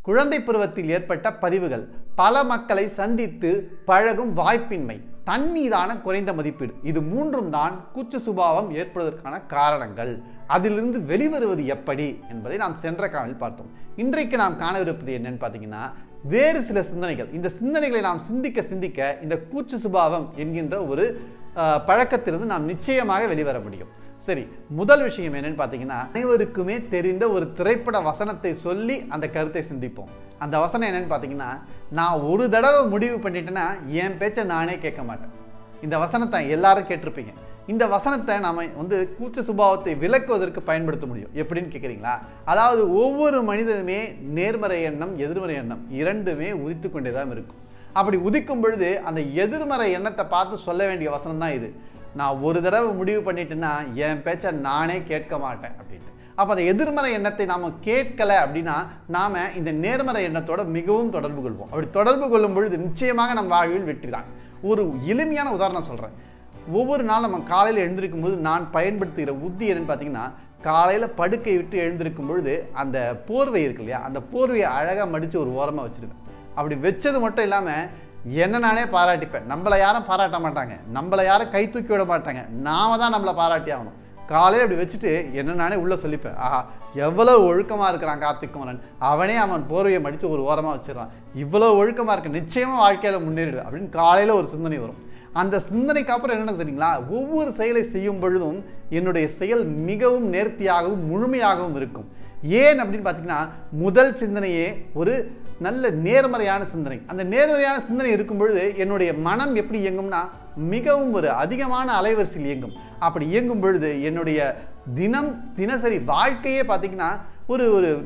குழந்தை பருவத்தில் ஏற்பட்ட பதிவுகள், பல மக்களை சந்தித்து பழகும் வாய்ப்பின்மை, தன் மீதான குறைந்த மதிப்பீடு, இது மூன்றும் தான் கூச்ச சுபாவம் ஏற்படுவதற்கான காரணங்கள். அதிலிருந்து வெளிவருவது எப்படி என்பதை நாம் சென்ற காணொளியில் பார்த்தோம். இன்றைக்கு நாம் காணவிருப்பது என்னன்னு பார்த்தீங்கன்னா, வேறு சில சிந்தனைகள். இந்த சிந்தனைகளை நாம் சிந்திக்க சிந்திக்க இந்த கூச்ச சுபாவம் என்கின்ற ஒரு பழக்கத்திலிருந்து நாம் நிச்சயமாக வெளிவர முடியும். சரி, முதல் விஷயம் என்னன்னு பார்த்தீங்கன்னா, அனைவருக்குமே தெரிந்த ஒரு திரைப்பட வசனத்தை சொல்லி அந்த கருத்தை சிந்திப்போம். அந்த வசனம் என்னன்னு பார்த்தீங்கன்னா, நான் ஒரு தடவை முடிவு பண்ணிட்டேன்னா என் பேச்சை நானே கேட்க மாட்டேன். இந்த வசனத்தை எல்லாரும் கேட்டிருப்பீங்க. இந்த வசனத்தை நாம கூச்ச சுபாவத்தை விளக்குவதற்கு பயன்படுத்த முடியும். எப்படின்னு கேட்குறீங்களா? அதாவது ஒவ்வொரு மனிதனுமே நேர்மறை எண்ணம், எதிர்மறை எண்ணம் இரண்டுமே உதித்து கொண்டே தான் இருக்கும். அப்படி உதிக்கும் பொழுது அந்த எதிர்மறை எண்ணத்தை பார்த்து சொல்ல வேண்டிய வசனம் தான் இது. நான் ஒரு தடவை முடிவு பண்ணிட்டேன்னா என் பேச்சை நானே கேட்க மாட்டேன் அப்படின்ட்டு. அப்போ அந்த எதிர்மறை எண்ணத்தை நாம் கேட்கலை அப்படின்னா நாம் இந்த நேர்மறை எண்ணத்தோட மிகவும் தொடர்பு கொள்வோம். அப்படி தொடர்பு கொள்ளும் பொழுது நிச்சயமாக நம் வாழ்வில் வெற்றி தான். ஒரு எளிமையான உதாரணம் சொல்கிறேன். ஒவ்வொரு நாள் நம்ம காலையில் எழுந்திருக்கும் போது நான் பயன்படுத்துகிற உத்தி என்னன்னு பார்த்தீங்கன்னா, காலையில் படுக்கை விட்டு எழுந்திருக்கும் பொழுது அந்த போர்வை இருக்கு இல்லையா, அந்த போர்வையை அழகாக மடித்து ஒரு ஓரமாக வச்சுருவேன். அப்படி வச்சது மட்டும் இல்லாமல் என்ன நானே பாராட்டிப்பேன். நம்மளை யாரும் பாராட்ட மாட்டாங்க, நம்மளை யாரும் கை தூக்கி விட மாட்டாங்க, நாம தான் நம்மளை பாராட்டி ஆகணும். காலையில் அப்படி வச்சுட்டு என்ன நானே உள்ளே சொல்லிப்பேன், ஆஹா எவ்வளோ ஒழுக்கமாக இருக்கிறான் கார்த்திக் குமரன், அவனே அவன் போர்வையை மடித்து ஒரு ஓரமாக வச்சிடறான், இவ்வளோ ஒழுக்கமாக இருக்கு, நிச்சயமாக வாழ்க்கையில் முன்னேறிடு அப்படின்னு காலையில் ஒரு சிந்தனை வரும். அந்த சிந்தனைக்கு அப்புறம் என்ன தெரியுங்களா, ஒவ்வொரு செயலை செய்யும் பொழுதும் என்னுடைய செயல் மிகவும் நேர்த்தியாகவும் முழுமையாகவும் இருக்கும். ஏன் அப்படின்னு பார்த்தீங்கன்னா, முதல் சிந்தனையே ஒரு நல்ல நேர்மறையான சிந்தனை. அந்த நேர்மறையான சிந்தனை இருக்கும் பொழுது என்னுடைய மனம் எப்படி இயங்கும்னா, மிகவும் ஒரு அதிகமான அலைவரிசையில் இயங்கும். அப்படி இயங்கும் பொழுது என்னுடைய தினசரி வாழ்க்கையே பார்த்தீங்கன்னா ஒரு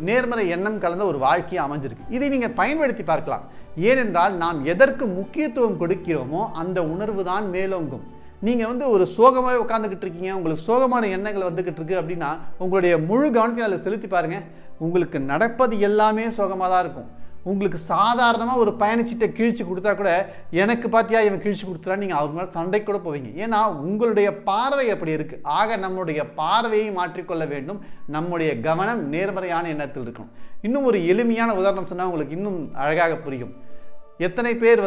நேர்மறை எண்ணம் கலந்த ஒரு வாழ்க்கையை அமைஞ்சிருக்கு. இதை நீங்கள் பயன்படுத்தி பார்க்கலாம். ஏனென்றால் நாம் எதற்கு முக்கியத்துவம் கொடுக்கிறோமோ அந்த உணர்வு தான் மேலோங்கும். நீங்கள் ஒரு சோகமாக உட்காந்துக்கிட்டு இருக்கீங்க, உங்களுக்கு சோகமான எண்ணங்கள் வந்துக்கிட்டு இருக்கு அப்படின்னா உங்களுடைய முழு கவனத்தையும் அதில் செலுத்தி பாருங்கள். உங்களுக்கு நடப்பது எல்லாமே சோகமாக தான் இருக்கும். உங்களுக்கு சாதாரணமாக ஒரு பயணச்சீட்டை கிழிச்சு கொடுத்தா கூட, எனக்கு பார்த்தியா இவன் கிழிச்சு கொடுத்துட்டா, நீங்கள் அவர் மேலே சண்டை கூட போவீங்க. ஏன்னா உங்களுடைய பார்வை அப்படி இருக்குது. ஆக நம்முடைய பார்வையை மாற்றிக்கொள்ள வேண்டும். நம்முடைய கவனம் நேர்மறையான எண்ணத்தில் இருக்கணும். இன்னும் ஒரு எளிமையான உதாரணம் சொன்னால் உங்களுக்கு இன்னும் அழகாக புரியும். எத்தனை பேர்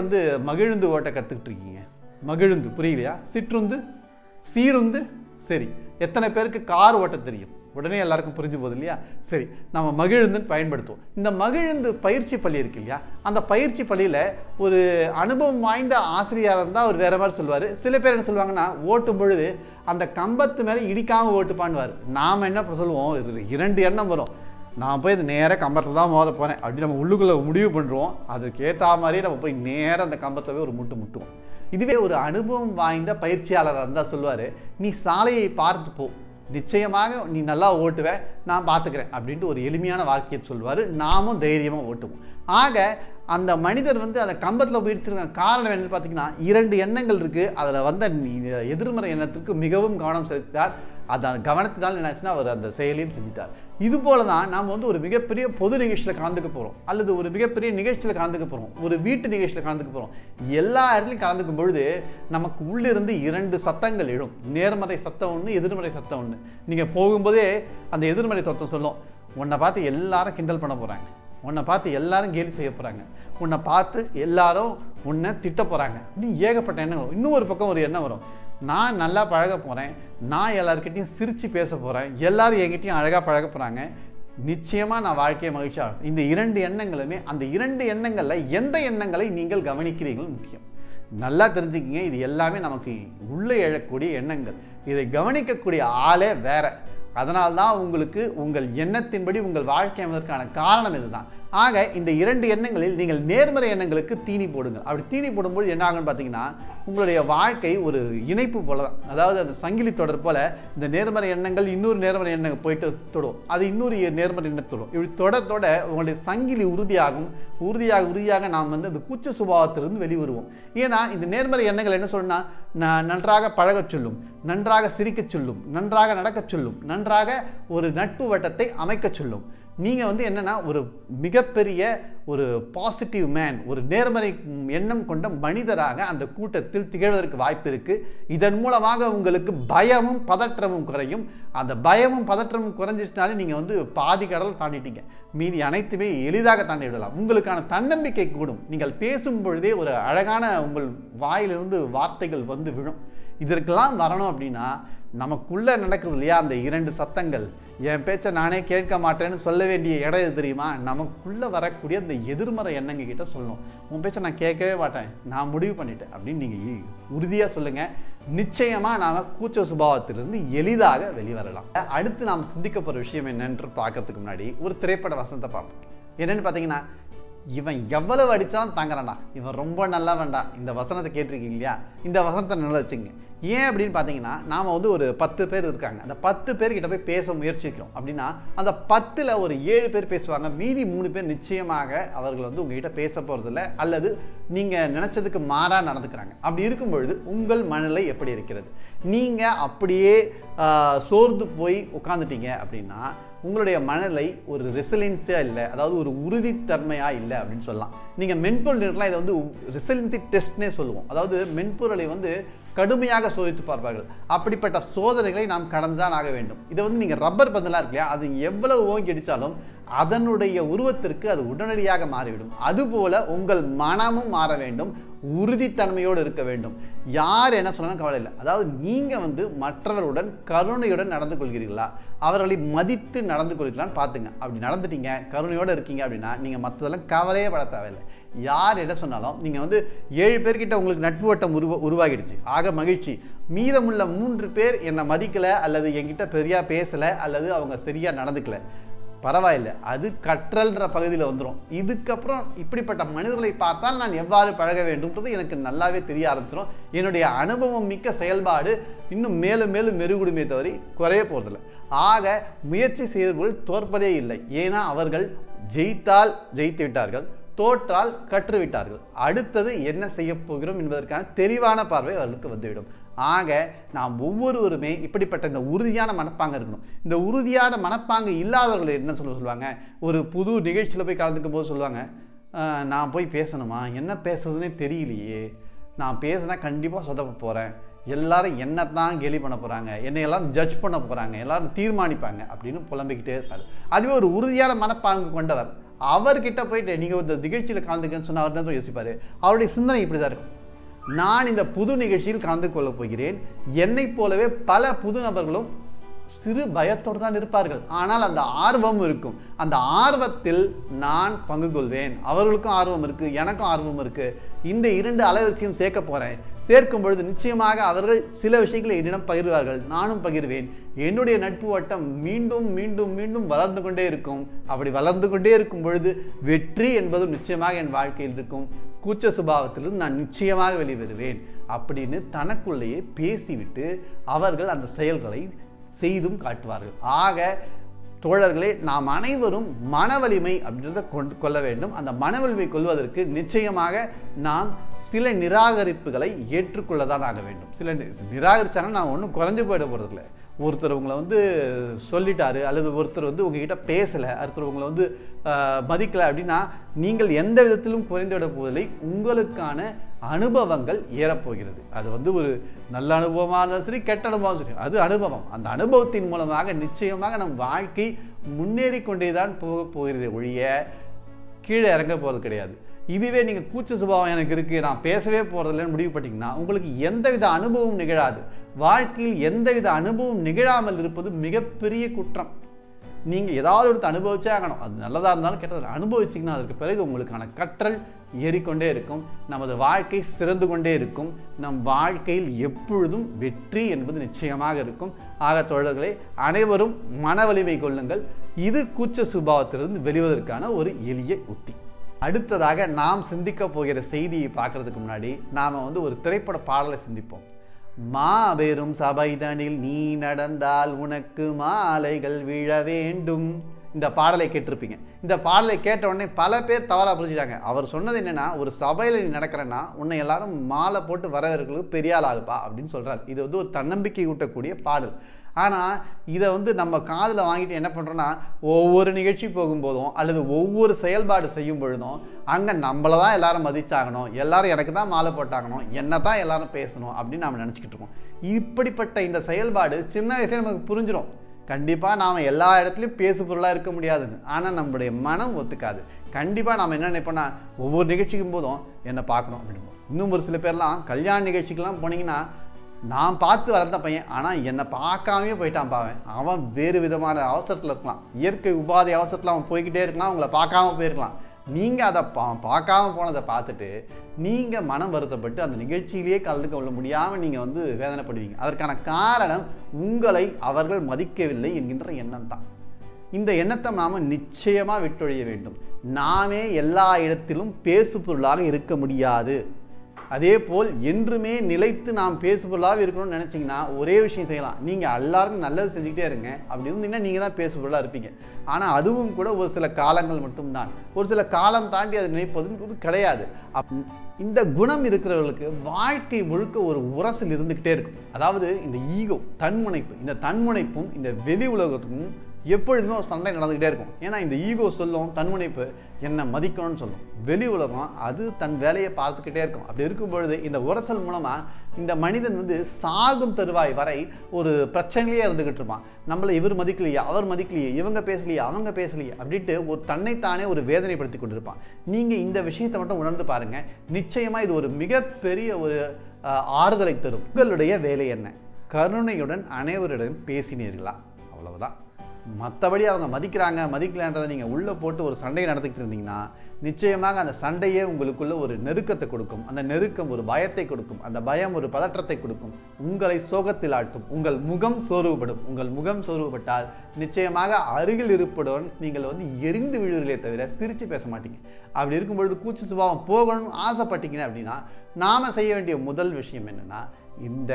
மகிழுந்து ஓட்ட கற்றுக்கிட்டு இருக்கீங்க? மகிழுந்து புரியலையா? சிற்றுந்து, சீருந்து, சரி. எத்தனை பேருக்கு கார் ஓட்ட தெரியும்? உடனே எல்லாருக்கும் புரிஞ்சு போகுது இல்லையா? சரி, நம்ம மகிழுந்துன்னு பயன்படுத்துவோம். இந்த மகிழுந்து பயிற்சி பள்ளி இருக்கு இல்லையா, அந்த பயிற்சி பள்ளியில் ஒரு அனுபவம் வாய்ந்த ஆசிரியராக இருந்தால் அவர் வேறு மாதிரி சொல்லுவார். சில பேர் என்ன சொல்லுவாங்கன்னா, ஓட்டும் பொழுது அந்த கம்பத்து மேலே இடிக்காமல் ஓட்டுப்பான்னுவார். நாம் என்ன சொல்லுவோம், இரண்டு எண்ணம் வரும். நான் போய் இது நேராக கம்பத்தில் தான் மோத போகிறேன் அப்படின்னு நம்ம உள்ளுக்குள்ளே முடிவு பண்ணுறோம். அதுக்கு ஏற்ற மாதிரியே நம்ம போய் நேராக அந்த கம்பத்தில் போய் ஒரு முட்டுவோம். இதுவே ஒரு அனுபவம் வாய்ந்த பயிற்சியாளராக இருந்தால் சொல்லுவார், நீ சாலையை பார்த்து போ, நிச்சயமாக நீ நல்லா ஓட்டுவ, நான் பார்த்துக்கிறேன் அப்படின்ட்டு ஒரு எளிமையான வாக்கியத்தை சொல்லுவார். நாமும் தைரியமாக ஓட்டுவோம். ஆக அந்த மனிதர் அந்த கம்பத்தில் போயிடுச்சிருக்க காரணம் என்னன்னு பார்த்தீங்கன்னா, இரண்டு எண்ணங்கள் இருக்குது. அதில் எதிர்மறை எண்ணத்திற்கு மிகவும் கவனம் செலுத்தினார். அந்த கவனத்தினால் என்னாச்சுன்னா அவர் அந்த செயலையும் செஞ்சிட்டார். இது போல தான் நாம் ஒரு மிகப்பெரிய பொது நிகழ்ச்சியில் கலந்துக்க போகிறோம், அல்லது ஒரு மிகப்பெரிய நிகழ்ச்சியில் கலந்துக்க போகிறோம், ஒரு வீட்டு நிகழ்ச்சியில் கலந்துக்க போகிறோம். எல்லா இடத்துலையும் கலந்துக்கும் பொழுது நமக்கு உள்ளிருந்து இரண்டு சத்தங்கள் எழும். நேர்மறை சத்தம் ஒன்று, எதிர்மறை சத்தம் ஒன்று. நீங்கள் போகும்போதே அந்த எதிர்மறை சத்தம் சொல்லும், உன்னை பார்த்து எல்லாரும் கிண்டல் பண்ண போகிறாங்க, உன்னை பார்த்து எல்லாரும் கேலி செய்ய போகிறாங்க, உன்னை பார்த்து எல்லாரும் உன்னை திட்ட போகிறாங்க, இப்படி ஏகப்பட்ட எண்ணம் வரும். இன்னும் ஒரு பக்கம் ஒரு எண்ணம் வரும், நான் நல்லா பழக போகிறேன், நான் எல்லாருக்கிட்டையும் சிரித்து பேச போகிறேன், எல்லாரும் என்கிட்டையும் அழகாக பழக போகிறாங்க, நிச்சயமாக நான் வாழ்க்கையை மகிழ்ச்சியாக. இந்த இரண்டு எண்ணங்களுமே, அந்த இரண்டு எண்ணங்களில் எந்த எண்ணங்களை நீங்கள் கவனிக்கிறீர்கள் முக்கியம். நல்லா தெரிஞ்சுக்கிங்க, இது எல்லாமே நமக்கு உள்ளே எழக்கூடிய எண்ணங்கள். இதை கவனிக்கக்கூடிய ஆளே வேற. அதனால்தான் உங்களுக்கு உங்கள் எண்ணத்தின்படி உங்கள் வாழ்க்கை அமைவதற்கான காரணம் இதுதான். ஆக இந்த இரண்டு எண்ணங்களில் நீங்கள் நேர்மறை எண்ணங்களுக்கு தீனி போடுங்க. அப்படி தீனி போடும்போது என்ன ஆகுன்னு பார்த்தீங்கன்னா, உங்களுடைய வாழ்க்கை ஒரு இணைப்பு போல தான். அதாவது அந்த சங்கிலி தொடர் போல இந்த நேர்மறை எண்ணங்கள் இன்னொரு நேர்மறை எண்ணங்கள் போயிட்டு தொடும், அது இன்னொரு நேர்மறை எண்ணம் தொடும். இப்படி தொட உங்களுடைய சங்கிலி உறுதியாக நாம் அந்த கூச்ச சுபாவத்திலிருந்து வெளிவருவோம். ஏன்னா இந்த நேர்மறை எண்ணங்கள் என்ன சொல்லுன்னா, நன்றாக பழகச் சொல்லும், நன்றாக சிரிக்க சொல்லும், நன்றாக நடக்க சொல்லும், நன்றாக ஒரு நட்பு வட்டத்தை அமைக்க சொல்லும். நீங்கள் வந்து என்னென்னா ஒரு மிகப்பெரிய ஒரு பாசிட்டிவ் மேன், ஒரு நேர்மறை எண்ணம் கொண்ட மனிதராக அந்த கூட்டத்தில் திகழ்வதற்கு வாய்ப்பு இருக்குது. இதன் மூலமாக உங்களுக்கு பயமும் பதற்றமும் குறையும். அந்த பயமும் பதற்றமும் குறைஞ்சிச்சினாலே நீங்கள் வந்து பாதி கடல் தாண்டிட்டீங்க. மீதி அனைத்துமே எளிதாக தாண்டி விடலாம். உங்களுக்கான தன்னம்பிக்கை கூடும். நீங்கள் பேசும் பொழுதே ஒரு அழகான உங்கள் வாயிலிருந்து வார்த்தைகள் வந்து விழும். இதற்கெல்லாம் வரணும் அப்படின்னா நமக்குள்ளே நடக்குது இல்லையா அந்த 2 சத்தங்கள், என் பேச்சை நானே கேட்க மாட்டேன்னு சொல்ல வேண்டிய இடம் எது தெரியுமா? நமக்குள்ளே வரக்கூடிய அந்த எதிர்மறை எண்ணங்க கிட்ட சொல்லணும். உன் பேச்சை நான் கேட்கவே மாட்டேன், நான் முடிவு பண்ணிட்டேன் அப்படின்னு நீங்கள் உறுதியாக சொல்லுங்கள். நிச்சயமாக நாம் கூச்ச சுபாவத்திலிருந்து எளிதாக வெளிவரலாம். அடுத்து நாம் சிந்திக்க போகிற விஷயம் என்னென்று பார்க்கறதுக்கு முன்னாடி ஒரு திரைப்பட வசனத்தை பார்ப்போம். என்னென்னு பார்த்தீங்கன்னா, இவன் எவ்வளவு அடித்தாலும் தாங்குறான்டா, இவன் ரொம்ப நல்லா வேண்டாம். இந்த வசனத்தை கேட்டிருக்கீங்க இல்லையா? இந்த வசனத்தை நல்லா வச்சுங்க. ஏன் அப்படின்னு பார்த்தீங்கன்னா, நாம் வந்து ஒரு 10 பேர் இருக்காங்க. அந்த 10 பேர்கிட்ட போய் பேச முயற்சிக்கிறோம் அப்படின்னா அந்த 10ல் ஒரு 7 பேர் பேசுவாங்க, மீதி 3 பேர் நிச்சயமாக அவர்கள் வந்து உங்ககிட்ட பேச போகிறதில்ல, அல்லது நீங்கள் நினச்சதுக்கு மாறாக நடந்துக்கிறாங்க. அப்படி இருக்கும் பொழுது உங்கள் மனநிலை எப்படி இருக்கிறது? நீங்கள் அப்படியே சோர்ந்து போய் உட்காந்துட்டீங்க அப்படின்னா உங்களுடைய மனநிலை ஒரு ரெசிலியன்ஸியாக இல்லை, அதாவது ஒரு உறுதித்தன்மையாக இல்லை அப்படின்னு சொல்லலாம். நீங்கள் மென்பொருள் நிறுவனம் இதை வந்து ரெசிலியன்சி டெஸ்ட்னே சொல்லுவோம். அதாவது மென்பொருளை வந்து கடுமையாக சோதித்து பார்ப்பார்கள். அப்படிப்பட்ட சோதனைகளை நாம் கடந்துதான் ஆக வேண்டும். இதை வந்து நீங்கள் ரப்பர் பந்தெல்லாம் இருக்கு இல்லையா, அது எவ்வளவு ஓங்கி அடித்தாலும் அதனுடைய உருவத்திற்கு அது உடனடியாக மாறிவிடும். அதுபோல உங்கள் மனமும் மாற வேண்டும், உறுதித்தன்மையோடு இருக்க வேண்டும். யார் என்ன சொன்னாலும் கவலை இல்லை. அதாவது நீங்கள் வந்து மற்றவருடன் கருணையுடன் நடந்து கொள்கிறீர்களா, அவர்களை மதித்து நடந்து கொள்கிறீங்களான்னு பார்த்துங்க. அப்படி நடந்துட்டீங்க, கருணையோடு இருக்கீங்க அப்படின்னா நீங்கள் மற்றதெல்லாம் கவலையே பட தேவையில்லை. யார் என்ன சொன்னாலும் நீங்கள் வந்து 7 பேர்கிட்ட உங்களுக்கு நட்பு வட்டம் உருவாகிடுச்சு, ஆக மகிழ்ச்சி. மீதமுள்ள 3 பேர் என்னை மதிக்கலை, அல்லது என்கிட்ட சரியாக பேசலை, அல்லது அவங்க சரியாக நடந்துக்கலை, பரவாயில்லை, அது கற்றல்ன்ற பகுதியில் வந்துடும். இதுக்கப்புறம் இப்படிப்பட்ட மனிதர்களை பார்த்தால் நான் எவ்வாறு பழக வேண்டும்ன்றது எனக்கு நல்லாவே தெரிய ஆரம்பிச்சிடும். என்னுடைய அனுபவம் மிக்க செயல்பாடு இன்னும் மேலும் மேலும் மெருகுடுமே தவிர குறைய போகிறதில்லை. ஆக முயற்சி செய்தவர்கள் தோற்பதே இல்லை. ஏன்னா அவர்கள் ஜெயித்தால் ஜெயித்து விட்டார்கள், தோற்றால் கற்றுவிட்டார்கள். அடுத்தது என்ன செய்ய போகிறோம் என்பதற்கான தெளிவான பார்வை அவர்களுக்கு வந்துவிடும். ஆக நாம் ஒவ்வொருவருமே இப்படிப்பட்ட இந்த உறுதியான மனப்பாங்க இருக்கணும். இந்த உறுதியான மனப்பாங்கு இல்லாதவர்கள் என்ன சொல்லுவாங்க, ஒரு புது நிகழ்ச்சியில் போய் கலந்துக்கும் போது சொல்லுவாங்க, நான் போய் பேசணுமா, என்ன பேசுறதுன்னே தெரியலையே, நான் பேசினா கண்டிப்பாக சொதப்ப போகிறேன், எல்லாரும் என்னத்தான் கேலி பண்ண போகிறாங்க, என்னை எல்லாரும் ஜட்ஜ் பண்ண போகிறாங்க, எல்லாரும் தீர்மானிப்பாங்க அப்படின்னு புலம்பிக்கிட்டே இருப்பார். அதுவே ஒரு உறுதியான மனப்பாங்கு கொண்டவர் அவர்கிட்ட போயிட்டு நீங்கள் இந்த நிகழ்ச்சியில் கலந்துக்கன்னு சொன்ன அவர் தான் யோசிப்பார். அவருடைய சிந்தனை இப்படி தான் இருக்கும், நான் இந்த புது நிகழ்ச்சியில் கலந்து கொள்ளப் போகிறேன், என்னைப் போலவே பல புது நபர்களும் சிறு பயத்தோடு தான் இருப்பார்கள், ஆனால் அந்த ஆர்வம் இருக்கும். அந்த ஆர்வத்தில் நான் பங்கு கொள்வேன். அவர்களுக்கும் ஆர்வம் இருக்குது, எனக்கும் ஆர்வம் இருக்குது. இந்த 2 அலைவரிசையும் சேர்க்க போகிறேன். சேர்க்கும் பொழுது நிச்சயமாக அவர்கள் சில விஷயங்களை என்னிடம் பகிர்வார்கள், நானும் பகிர்வேன். என்னுடைய நட்பு வட்டம் மீண்டும் மீண்டும் மீண்டும் வளர்ந்து கொண்டே இருக்கும். அப்படி வளர்ந்து கொண்டே இருக்கும் பொழுது வெற்றி என்பதும் நிச்சயமாக என் வாழ்க்கையில் இருக்கும். கூச்ச சுபாவத்திலிருந்து நான் நிச்சயமாக வெளிவருவேன் அப்படின்னு தனக்குள்ளேயே பேசிவிட்டு அவர்கள் அந்த செயல்களை செய்தும் காட்டுவார்கள். ஆக தோழர்களே, நாம் அனைவரும் மன வலிமை அப்படின்றத கொள்ள வேண்டும். அந்த மன வலிமை கொள்வதற்கு நிச்சயமாக நாம் சில நிராகரிப்புகளை ஏற்றுக்கொள்ளதான் ஆக வேண்டும். சில நிராகரிச்சாங்கன்னா நான் ஒன்றும் குறைஞ்சு போயிட போகிறதில்ல. ஒருத்தர் உங்களை வந்து சொல்லிட்டாரு, அல்லது ஒருத்தர் வந்து உங்ககிட்ட பேசலை, ஒருத்தர் உங்களை வந்து மதிக்கலை அப்படின்னா நீங்கள் எந்த விதத்திலும் குறைந்துவிட போவதில்லை. உங்களுக்கான அனுபவங்கள் ஏறப்போகிறது. அது வந்து ஒரு நல்ல அனுபவமாக இருந்தாலும் சரி, கெட்ட அனுபவம் சரி, அது அனுபவம். அந்த அனுபவத்தின் மூலமாக நிச்சயமாக நம் வாழ்க்கை முன்னேறி கொண்டே தான் போகிறது ஒழிய கீழே இறங்க போகிறது கிடையாது. இதுவே நீங்கள் கூச்ச சுபாவம் எனக்கு இருக்குது, நான் பேசவே போகிறதில்லன்னு முடிவு பண்ணிங்கன்னா உங்களுக்கு எந்தவித அனுபவம் நிகழாது. வாழ்க்கையில் எந்தவித அனுபவம் நிகழாமல் இருப்பது மிகப்பெரிய குற்றம். நீங்கள் ஏதாவது ஒருத்தர் அனுபவிச்சே ஆகணும். அது நல்லதாக இருந்தாலும் கெட்டதாக அனுபவிச்சிங்கன்னா அதற்கு பிறகு உங்களுக்கான கற்றல் ஏறிக்கொண்டே இருக்கும். நமது வாழ்க்கை சிறந்து கொண்டே இருக்கும். நம் வாழ்க்கையில் எப்பொழுதும் வெற்றி என்பது நிச்சயமாக இருக்கும். ஆக தோழர்களே, அனைவரும் மன வலிமை கொள்ளுங்கள். இது கூச்ச சுபாவத்திலிருந்து வெளிவதற்கான ஒரு எளிய உத்தி. அடுத்ததாக நாம் சிந்திக்க போகிற செய்தியை பார்க்கறதுக்கு முன்னாடி நாம் வந்து ஒரு திரைப்பட பாடலை சிந்திப்போம். மாபெரும் சபைதனில் நீ நடந்தால் உனக்கு மாலைகள் விழ வேண்டும். இந்த பாடலை கேட்டிருப்பீங்க. இந்த பாடலை கேட்ட உடனே பல பேர் தவறாக புரிஞ்சுட்டாங்க. அவர் சொன்னது என்னென்னா, ஒரு சபையில் நீ நடக்கிறன்னா உன்னை எல்லாரும் மாலை போட்டு வரவேற்கிறது பெரிய ஆள் ஆகுப்பா அப்படின்னு சொல்கிறார். இது வந்து ஒரு தன்னம்பிக்கை ஊட்டக்கூடிய பாடல். ஆனால் இதை நம்ம காதில் வாங்கிட்டு என்ன பண்ணுறோன்னா ஒவ்வொரு நிகழ்ச்சி போகும்போதும் அல்லது ஒவ்வொரு செயல்பாடு செய்யும் பொழுதும் அங்கே நம்மளை தான் எல்லாரும் மதிச்சாகணும், எல்லாரும் எனக்கு தான் மாலை போட்டாகணும், என்ன தான் எல்லாரும் பேசணும் அப்படின்னு நாம் நினச்சிக்கிட்டு இருக்கோம். இப்படிப்பட்ட இந்த செயல்பாடு சின்ன வயசுல நமக்கு புரிஞ்சிடும். கண்டிப்பாக நாம் எல்லா இடத்துலையும் பேசு பொருளாக இருக்க முடியாதுன்னு. ஆனால் நம்மளுடைய மனம் ஒத்துக்காது. கண்டிப்பாக நாம் என்ன நினைப்போன்னா ஒவ்வொரு நிகழ்ச்சிக்கும் போதும் என்னை பார்க்கணும் அப்படின்னு. இன்னும் ஒரு சில பேர்லாம் கல்யாண நிகழ்ச்சிக்கெல்லாம் போனீங்கன்னா நான் பார்த்து வளர்ந்த பையன் ஆனால் என்னை பார்க்காமே போயிட்டான் பாவன், அவன் வேறு விதமான அவசரத்தில் இருக்கலாம், இயற்கை உபாதை அவசரத்தில் அவன் போய்கிட்டே இருக்கலாம், அவங்கள பார்க்காம போயிருக்கலாம். நீங்கள் அதை பார்க்காம போனதை பார்த்துட்டு நீங்கள் மனம் வருத்தப்பட்டு அந்த நிகழ்ச்சியிலேயே கலந்து கொள்ள முடியாமல் நீங்கள் வேதனைப்படுவீங்க. அதற்கான காரணம் உங்களை அவர்கள் மதிக்கவில்லை என்கின்ற எண்ணம் தான். இந்த எண்ணத்தை நாம் நிச்சயமாக விட்டொழிய வேண்டும். நாமே எல்லா இடத்திலும் பேசு பொருளாக இருக்க முடியாது. அதே போல் என்றுமே நிலைத்து நாம் பேசு பொருளாக இருக்கணும்னு நினச்சிங்கன்னா ஒரே விஷயம் செய்யலாம். நீங்கள் எல்லாருக்கும் நல்லது செஞ்சுக்கிட்டே இருங்க. அப்படி இருந்தீங்கன்னா நீங்கள் தான் பேசு பொருளாக இருப்பீங்க. ஆனால் அதுவும் கூட ஒரு சில காலங்கள் மட்டும்தான். ஒரு சில காலம் தாண்டி அதை நினைப்பதுன்றது கிடையாது. இந்த குணம் இருக்கிறவர்களுக்கு வாழ்க்கை முழுக்க ஒரு உரசல் இருந்துக்கிட்டே இருக்கும். அதாவது இந்த ஈகோ, தன்முனைப்பு, இந்த தன்முனைப்பும் இந்த வெளி உலகத்துக்கும் எப்பொழுதுமே ஒரு சண்டை நடந்துக்கிட்டே இருக்கும். ஏன்னா இந்த ஈகோ சொல்லும், தன்முனைப்பு என்னை மதிக்கணும்னு சொல்லும். வெளி உலகம் அது தன் வேலையை பார்த்துக்கிட்டே இருக்கும். அப்படி இருக்கும் பொழுது இந்த உரசல் மூலமாக இந்த மனிதன் சாகும் தருவாய் வரை ஒரு பிரச்சனையிலேயே இருந்துக்கிட்டு இருப்பான். நம்மளை இவர் மதிக்கலையே, அவர் மதிக்கலையே, இவங்க பேசலையே, அவங்க பேசலையே அப்படின்ட்டு ஒரு தன்னைத்தானே ஒரு வேதனைப்படுத்தி கொண்டிருப்பான். நீங்கள் இந்த விஷயத்தை மட்டும் உணர்ந்து பாருங்கள். நிச்சயமாக இது ஒரு மிகப்பெரிய ஒரு ஆறுதலை தரும். உங்களுடைய வேலை என்ன? கருணையுடன் அனைவருடன் பேசினீர்களா? அவ்வளவுதான். மற்றபடி அவங்க மதிக்கிறாங்க மதிக்கலான்றதை நீங்கள் உள்ளே போட்டு ஒரு சண்டையை நடத்திக்கிட்டு இருந்தீங்கன்னா நிச்சயமாக அந்த சண்டையே உங்களுக்குள்ள ஒரு நெருக்கத்தை கொடுக்கும். அந்த நெருக்கம் ஒரு பயத்தை கொடுக்கும். அந்த பயம் ஒரு பதற்றத்தை கொடுக்கும். உங்களை சோகத்தில் ஆட்டும். உங்கள் முகம் சோர்வுபடும். உங்கள் முகம் சோர்வுபட்டால் நிச்சயமாக அருகில் இருப்பதுடன் நீங்கள் எரிந்து விழுவீர்களே தவிர சிரித்து பேச மாட்டீங்க. அப்படி இருக்கும்பொழுது கூச்ச சுபாவம் போகணும்னு ஆசைப்பட்டீங்க அப்படின்னா நாம் செய்ய வேண்டிய முதல் விஷயம் என்னென்னா இந்த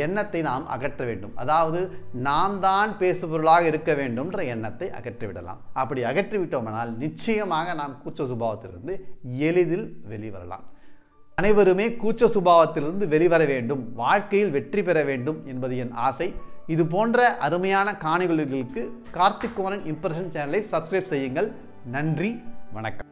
எண்ணத்தை நாம் அகற்ற வேண்டும். அதாவது நாம் தான் பேசுபொருளாக இருக்க வேண்டும்ன்ற எண்ணத்தை அகற்றிவிடலாம். அப்படி அகற்றிவிட்டோமானால் நிச்சயமாக நாம் கூச்ச சுபாவத்திலிருந்து எளிதில் வெளிவரலாம். அனைவருமே கூச்ச சுபாவத்திலிருந்து வெளிவர வேண்டும், வாழ்க்கையில் வெற்றி பெற வேண்டும் என்பது என் ஆசை. இது போன்ற அருமையான காணொளிகளுக்கு கார்த்திக் குமரன் இம்ப்ரெஷன் சேனலை சப்ஸ்கிரைப் செய்யுங்கள். நன்றி, வணக்கம்.